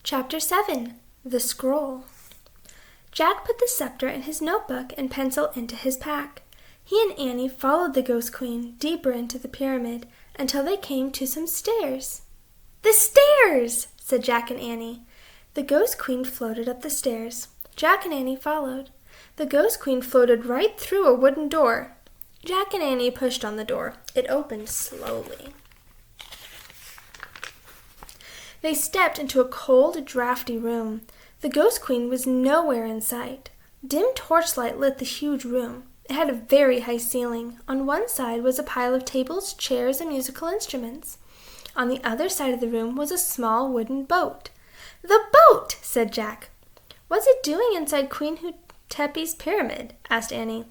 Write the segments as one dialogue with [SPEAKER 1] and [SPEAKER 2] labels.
[SPEAKER 1] Chapter 7. The Scroll. Jack put the scepter and his notebook and pencil into his pack. He and Annie followed the Ghost Queen deeper into the pyramid until they came to some stairs. "The stairs!" said Jack and Annie. The Ghost Queen floated up the stairs. Jack and Annie followed. The Ghost Queen floated right through a wooden door. Jack and Annie pushed on the door. It opened slowly. They stepped into a cold, drafty room. The Ghost Queen was nowhere in sight. Dim torchlight lit the huge room. It had a very high ceiling. On one side was a pile of tables, chairs, and musical instruments. On the other side of the room was a small wooden boat. "The boat!" said Jack. "What's it doing inside Queen Hotepi's pyramid?" asked Annie.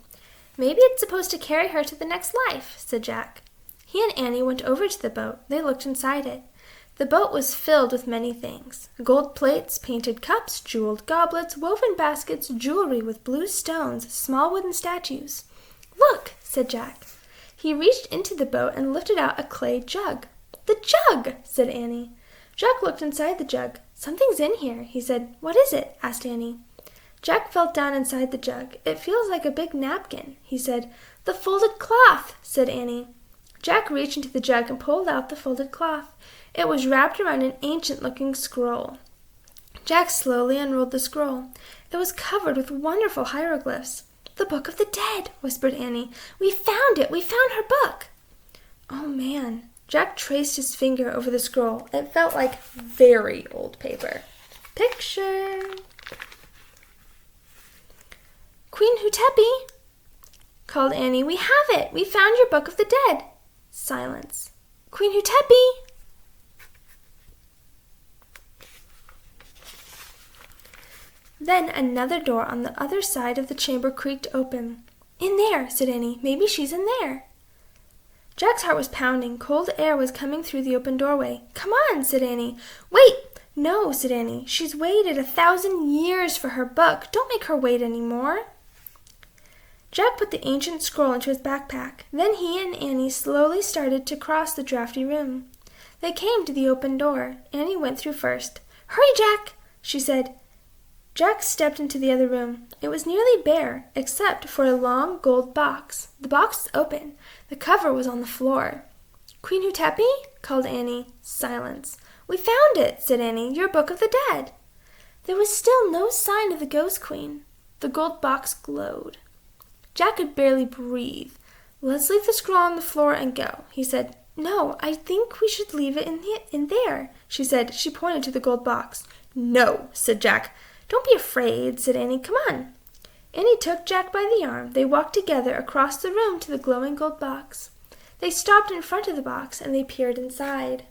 [SPEAKER 1] "Maybe it's supposed to carry her to the next life," said Jack. He and Annie went over to the boat. They looked inside it. The boat was filled with many things: gold plates, painted cups, jeweled goblets, woven baskets, jewelry with blue stones, small wooden statues. "Look," said Jack. He reached into the boat and lifted out a clay jug. "The jug!" said Annie. Jack looked inside the jug. "Something's in here," he said. "What is it?" asked Annie. Jack felt down inside the jug. "It feels like a big napkin," he said. "The folded cloth," said Annie. Jack reached into the jug and pulled out the folded cloth. It was wrapped around an ancient-looking scroll. Jack slowly unrolled the scroll. It was covered with wonderful hieroglyphs. "The Book of the Dead," whispered Annie. "We found it! We found her book!" "Oh, man." Jack traced his finger over the scroll. It felt like very old paper. Picture. "Queen Hotepi!" called Annie. "We have it! We found your Book of the Dead!" Silence. "Queen Hotepi!" Then another door on the other side of the chamber creaked open. "In there," said Annie. "Maybe she's in there." Jack's heart was pounding. Cold air was coming through the open doorway. "Come on," said Annie. "Wait!" "No," said Annie. "She's waited 1,000 years for her book. Don't make her wait any more." Jack put the ancient scroll into his backpack. Then he and Annie slowly started to cross the drafty room. They came to the open door. Annie went through first. "Hurry, Jack," she said. Jack stepped into the other room. It was nearly bare, except for a long gold box. The box was open. The cover was on the floor. "Queen Hotepi?" called Annie. Silence. "We found it," said Annie. "Your Book of the Dead." There was still no sign of the Ghost Queen. The gold box glowed. Jack could barely breathe. "Let's leave the scroll on the floor and go," he said. "No, I think we should leave it in there," she said. She pointed to the gold box. "No," said Jack. "Don't be afraid," said Annie. "Come on." Annie took Jack by the arm. They walked together across the room to the glowing gold box. They stopped in front of the box and they peered inside.